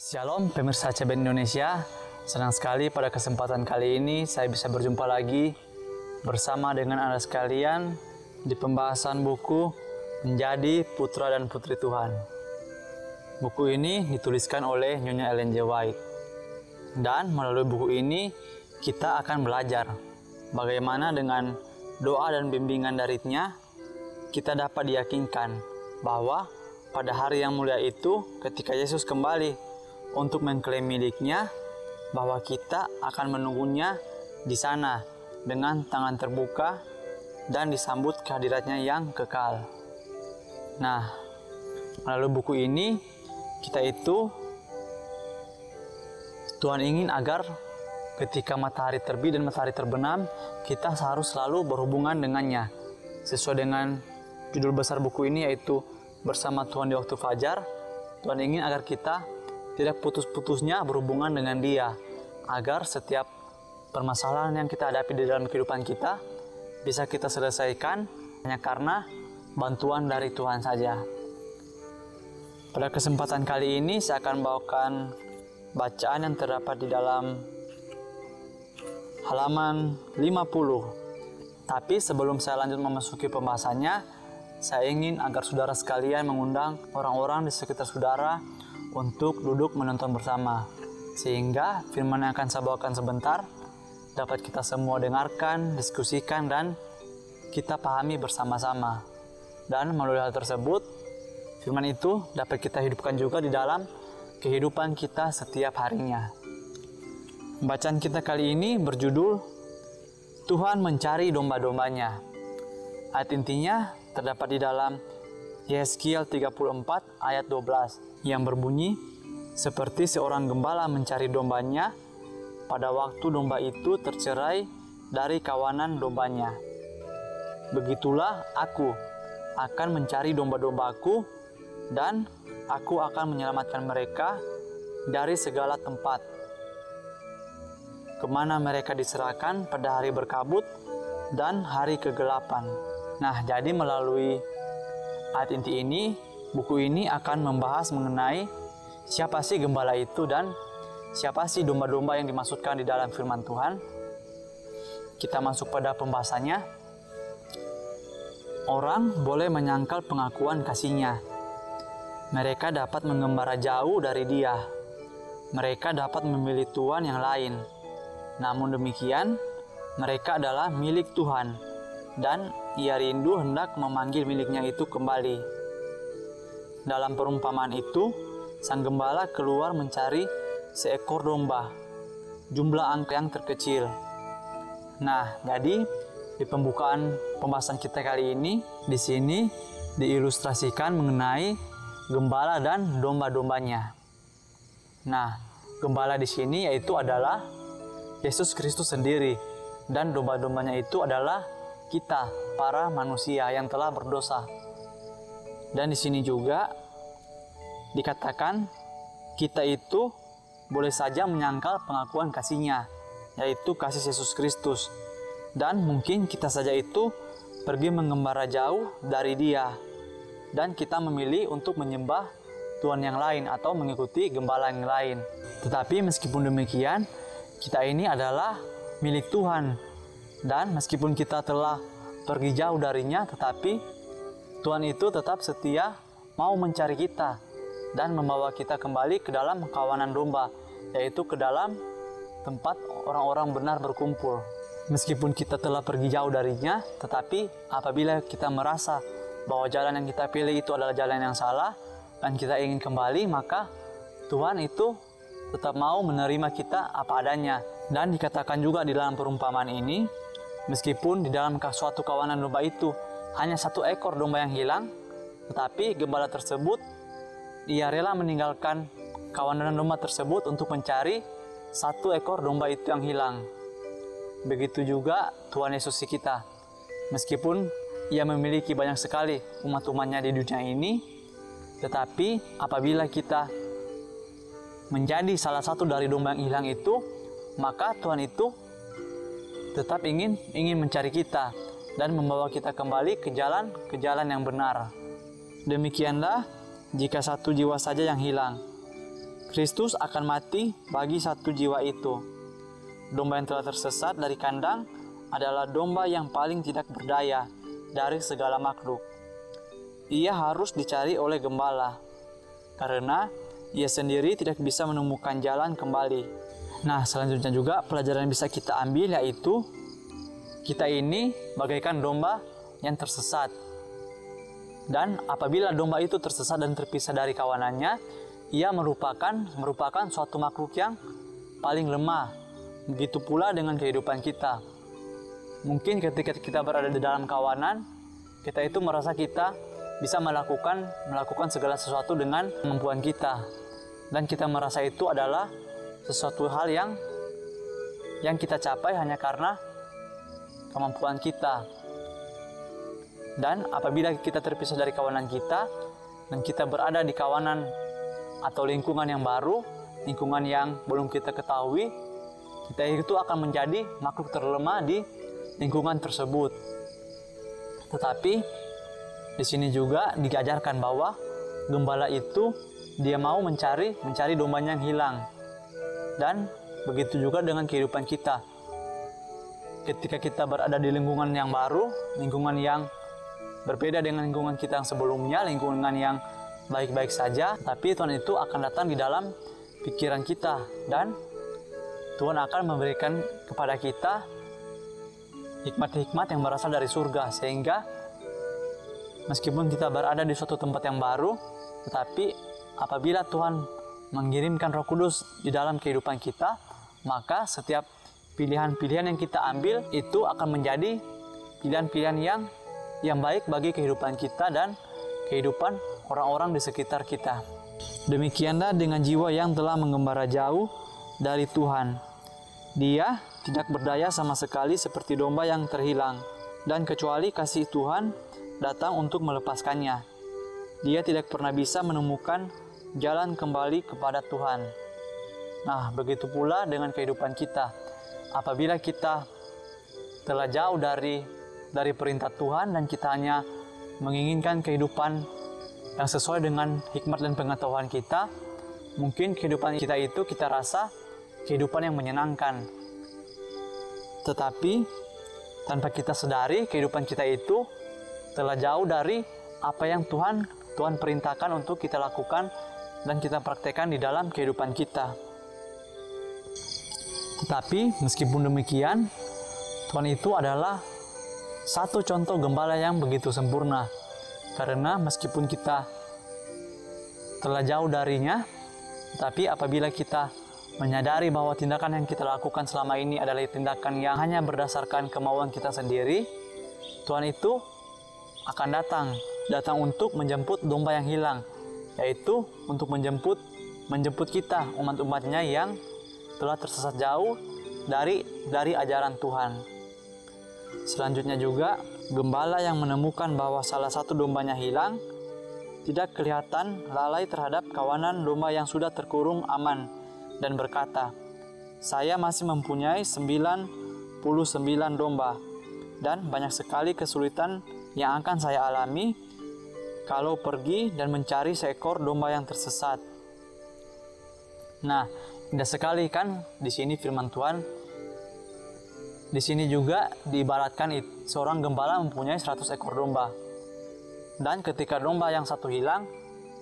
Shalom pemirsa CBN Indonesia, senang sekali pada kesempatan kali ini saya bisa berjumpa lagi bersama dengan Anda sekalian di pembahasan buku Menjadi Putra dan Putri Tuhan. Buku ini dituliskan oleh Nyonya Ellen G. White, dan melalui buku ini kita akan belajar bagaimana dengan doa dan bimbingan darinya kita dapat diyakinkan bahwa pada hari yang mulia itu ketika Yesus kembali untuk mengklaim miliknya, bahwa kita akan menunggunya di sana dengan tangan terbuka dan disambut kehadiratnya yang kekal. Nah, melalui buku ini Tuhan ingin agar ketika matahari terbit dan matahari terbenam, kita harus selalu berhubungan dengannya. Sesuai dengan judul besar buku ini, yaitu Bersama Tuhan di Waktu Fajar. Tuhan ingin agar kita tidak putus-putusnya berhubungan dengan Dia, agar setiap permasalahan yang kita hadapi di dalam kehidupan kita bisa kita selesaikan hanya karena bantuan dari Tuhan saja. Pada kesempatan kali ini saya akan bawakan bacaan yang terdapat di dalam halaman 50. Tapi sebelum saya lanjut memasuki pembahasannya, saya ingin agar saudara sekalian mengundang orang-orang di sekitar saudara untuk duduk menonton bersama, sehingga firman yang akan saya bawakan sebentar dapat kita semua dengarkan, diskusikan, dan kita pahami bersama-sama. Dan melalui hal tersebut, firman itu dapat kita hidupkan juga di dalam kehidupan kita setiap harinya. Bacaan kita kali ini berjudul Tuhan Mencari Domba-dombanya. Ayat intinya terdapat di dalam Yeskiel 34 ayat 12 yang berbunyi, seperti seorang gembala mencari dombanya pada waktu domba itu tercerai dari kawanan dombanya. Begitulah aku akan mencari domba-dombaku, dan aku akan menyelamatkan mereka dari segala tempat kemana mereka diserahkan pada hari berkabut dan hari kegelapan. Nah, jadi melalui ayat inti ini, buku ini akan membahas mengenai siapa sih gembala itu dan siapa sih domba-domba yang dimaksudkan di dalam firman Tuhan. Kita masuk pada pembahasannya. Orang boleh menyangkal pengakuan kasihnya. Mereka dapat mengembara jauh dari Dia. Mereka dapat memilih Tuhan yang lain. Namun demikian, mereka adalah milik Tuhan, dan Ia rindu hendak memanggil miliknya itu kembali. Dalam perumpamaan itu, sang gembala keluar mencari seekor domba, jumlah angka yang terkecil. Nah, jadi di pembukaan pembahasan kita kali ini, di sini diilustrasikan mengenai gembala dan domba-dombanya. Nah, gembala di sini yaitu adalah Yesus Kristus sendiri, dan domba-dombanya itu adalah kita, para manusia yang telah berdosa. Dan di sini juga dikatakan kita itu boleh saja menyangkal pengakuan kasihnya, yaitu kasih Yesus Kristus. Dan mungkin kita saja itu pergi mengembara jauh dari Dia, dan kita memilih untuk menyembah Tuhan yang lain atau mengikuti gembala yang lain. Tetapi meskipun demikian, kita ini adalah milik Tuhan, dan meskipun kita telah pergi jauh darinya, tetapi Tuhan itu tetap setia mau mencari kita dan membawa kita kembali ke dalam kawanan domba, yaitu ke dalam tempat orang-orang benar berkumpul. Meskipun kita telah pergi jauh darinya, tetapi apabila kita merasa bahwa jalan yang kita pilih itu adalah jalan yang salah dan kita ingin kembali, maka Tuhan itu tetap mau menerima kita apa adanya. Dan dikatakan juga di dalam perumpamaan ini, meskipun di dalam suatu kawanan domba itu hanya satu ekor domba yang hilang, tetapi gembala tersebut ia rela meninggalkan kawanan domba tersebut untuk mencari satu ekor domba itu yang hilang. Begitu juga Tuhan Yesus kita, meskipun Ia memiliki banyak sekali umat-umatnya di dunia ini, tetapi apabila kita menjadi salah satu dari domba yang hilang itu, maka Tuhan itu tetap ingin mencari kita dan membawa kita kembali ke jalan yang benar. Demikianlah jika satu jiwa saja yang hilang, Kristus akan mati bagi satu jiwa itu. Domba yang telah tersesat dari kandang adalah domba yang paling tidak berdaya dari segala makhluk. Ia harus dicari oleh gembala, karena ia sendiri tidak bisa menemukan jalan kembali. Nah, selanjutnya juga pelajaran yang bisa kita ambil yaitu kita ini bagaikan domba yang tersesat. Dan apabila domba itu tersesat dan terpisah dari kawanannya, ia merupakan suatu makhluk yang paling lemah. Begitu pula dengan kehidupan kita. Mungkin ketika kita berada di dalam kawanan, kita itu merasa kita bisa melakukan segala sesuatu dengan kemampuan kita. Dan kita merasa itu adalah sesuatu hal yang kita capai hanya karena kemampuan kita. Dan apabila kita terpisah dari kawanan kita, dan kita berada di kawanan atau lingkungan yang baru, lingkungan yang belum kita ketahui, kita itu akan menjadi makhluk terlemah di lingkungan tersebut. Tetapi di sini juga diajarkan bahwa gembala itu dia mau mencari dombanya yang hilang. Dan begitu juga dengan kehidupan kita. Ketika kita berada di lingkungan yang baru, lingkungan yang berbeda dengan lingkungan kita yang sebelumnya, lingkungan yang baik-baik saja, tapi Tuhan itu akan datang di dalam pikiran kita, dan Tuhan akan memberikan kepada kita hikmat-hikmat yang berasal dari surga, sehingga meskipun kita berada di suatu tempat yang baru, tetapi apabila Tuhan mengirimkan Roh Kudus di dalam kehidupan kita, maka setiap pilihan-pilihan yang kita ambil itu akan menjadi pilihan-pilihan yang baik bagi kehidupan kita dan kehidupan orang-orang di sekitar kita. Demikianlah dengan jiwa yang telah mengembara jauh dari Tuhan. Dia tidak berdaya sama sekali seperti domba yang terhilang, dan kecuali kasih Tuhan datang untuk melepaskannya, dia tidak pernah bisa menemukan jalan kembali kepada Tuhan. Nah, begitu pula dengan kehidupan kita. Apabila kita telah jauh dari perintah Tuhan dan kita hanya menginginkan kehidupan yang sesuai dengan hikmat dan pengetahuan kita, mungkin kehidupan kita itu kita rasa kehidupan yang menyenangkan. Tetapi tanpa kita sadari, kehidupan kita itu telah jauh dari apa yang Tuhan perintahkan untuk kita lakukan dan kita praktekkan di dalam kehidupan kita. Tetapi meskipun demikian, Tuhan itu adalah satu contoh gembala yang begitu sempurna. Karena meskipun kita telah jauh darinya, tetapi apabila kita menyadari bahwa tindakan yang kita lakukan selama ini adalah tindakan yang hanya berdasarkan kemauan kita sendiri, Tuhan itu akan datang untuk menjemput domba yang hilang, yaitu untuk menjemput kita, umat-umatnya yang telah tersesat jauh dari ajaran Tuhan. Selanjutnya juga, gembala yang menemukan bahwa salah satu dombanya hilang, tidak kelihatan lalai terhadap kawanan domba yang sudah terkurung aman, dan berkata, "Saya masih mempunyai 99 domba, dan banyak sekali kesulitan yang akan saya alami kalau pergi dan mencari seekor domba yang tersesat." Nah, indah sekali kan di sini firman Tuhan. Di sini juga diibaratkan seorang gembala mempunyai 100 ekor domba. Dan ketika domba yang satu hilang,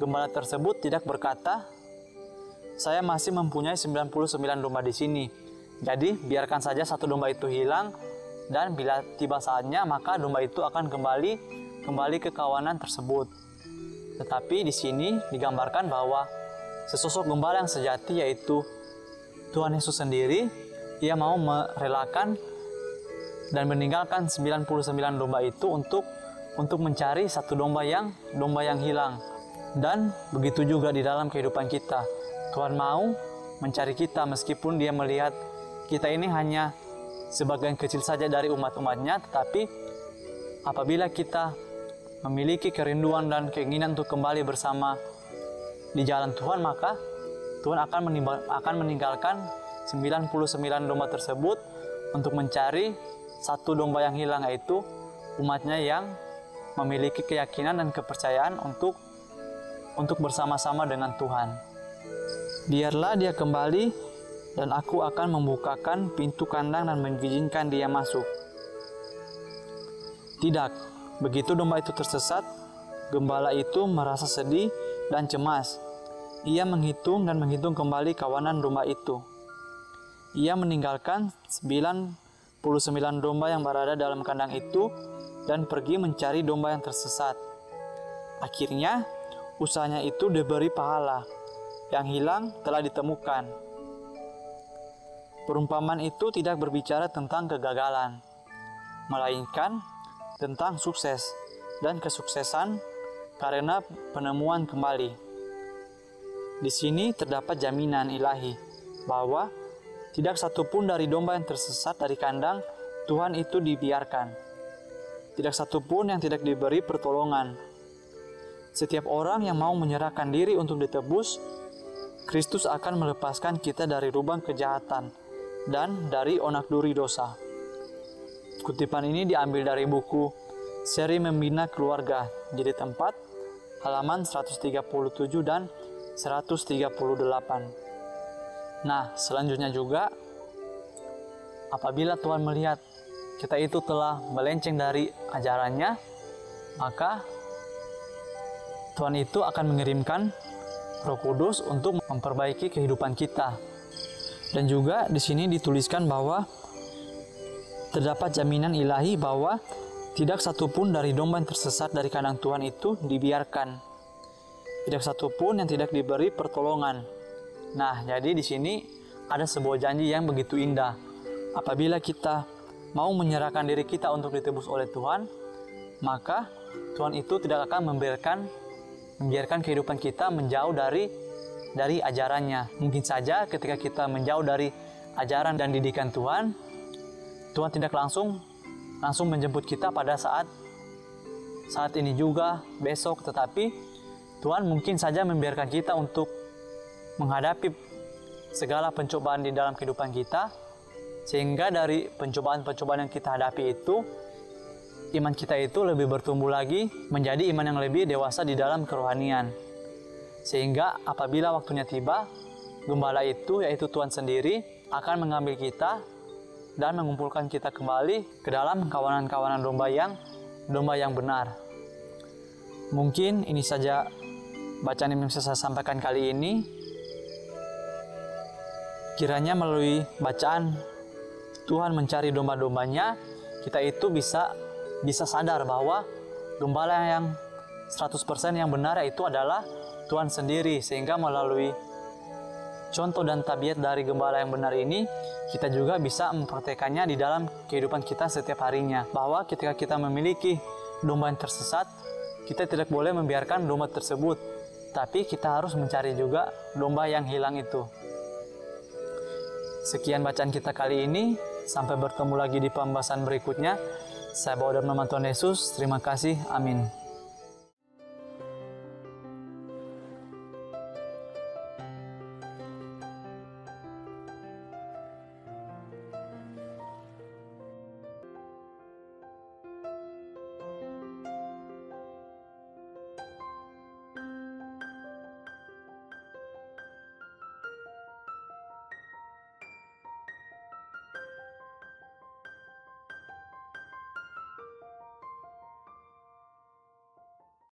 gembala tersebut tidak berkata, "Saya masih mempunyai 99 domba di sini. Jadi biarkan saja satu domba itu hilang, dan bila tiba saatnya maka domba itu akan kembali ke kawanan tersebut." Tetapi di sini digambarkan bahwa sesosok gembala yang sejati, yaitu Tuhan Yesus sendiri, ia mau merelakan dan meninggalkan 99 domba itu untuk mencari satu domba yang hilang. Dan begitu juga di dalam kehidupan kita. Tuhan mau mencari kita meskipun dia melihat kita ini hanya sebagian kecil saja dari umat-umatnya, tetapi apabila kita memiliki kerinduan dan keinginan untuk kembali bersama di jalan Tuhan, maka Tuhan akan meninggalkan 99 domba tersebut untuk mencari satu domba yang hilang, yaitu umatnya yang memiliki keyakinan dan kepercayaan untuk bersama-sama dengan Tuhan. Biarlah dia kembali, dan aku akan membukakan pintu kandang dan mengizinkan dia masuk. Tidak, begitu domba itu tersesat, gembala itu merasa sedih dan cemas. Ia menghitung dan menghitung kembali kawanan domba itu. Ia meninggalkan 99 domba yang berada dalam kandang itu dan pergi mencari domba yang tersesat. Akhirnya, usahanya itu diberi pahala. Yang hilang telah ditemukan. Perumpamaan itu tidak berbicara tentang kegagalan, melainkan tentang sukses dan kesuksesan karena penemuan kembali. Di sini terdapat jaminan ilahi bahwa tidak satupun dari domba yang tersesat dari kandang Tuhan itu dibiarkan. Tidak satupun yang tidak diberi pertolongan. Setiap orang yang mau menyerahkan diri untuk ditebus, Kristus akan melepaskan kita dari lubang kejahatan dan dari onak duri dosa. Kutipan ini diambil dari buku Seri Membina Keluarga Jilid 4, halaman 137 dan 138. Nah, selanjutnya juga, apabila Tuhan melihat kita itu telah melenceng dari ajarannya, maka Tuhan itu akan mengirimkan Roh Kudus untuk memperbaiki kehidupan kita. Dan juga di sini dituliskan bahwa terdapat jaminan ilahi bahwa tidak satupun dari domba yang tersesat dari kandang Tuhan itu dibiarkan. Tidak satupun yang tidak diberi pertolongan. Nah, jadi di sini ada sebuah janji yang begitu indah. Apabila kita mau menyerahkan diri kita untuk ditebus oleh Tuhan, maka Tuhan itu tidak akan membiarkan kehidupan kita menjauh dari ajarannya. Mungkin saja ketika kita menjauh dari ajaran dan didikan Tuhan, Tuhan tidak langsung menjemput kita pada saat ini juga, besok, tetapi Tuhan mungkin saja membiarkan kita untuk menghadapi segala pencobaan di dalam kehidupan kita, sehingga dari pencobaan-pencobaan yang kita hadapi itu, iman kita itu lebih bertumbuh lagi menjadi iman yang lebih dewasa di dalam kerohanian. Sehingga apabila waktunya tiba, gembala itu, yaitu Tuhan sendiri, akan mengambil kita dan mengumpulkan kita kembali ke dalam kawanan-kawanan domba yang benar. Mungkin ini saja bacaan yang bisa saya sampaikan kali ini. Kiranya melalui bacaan Tuhan mencari domba-dombanya, kita itu bisa sadar bahwa gembala yang 100% yang benar itu adalah Tuhan sendiri, sehingga melalui contoh dan tabiat dari gembala yang benar ini, kita juga bisa mempraktekannya di dalam kehidupan kita setiap harinya. Bahwa ketika kita memiliki domba yang tersesat, kita tidak boleh membiarkan domba tersebut, tapi kita harus mencari juga domba yang hilang itu. Sekian bacaan kita kali ini, sampai bertemu lagi di pembahasan berikutnya. Saya bawa dalam nama Tuhan Yesus, terima kasih, amin.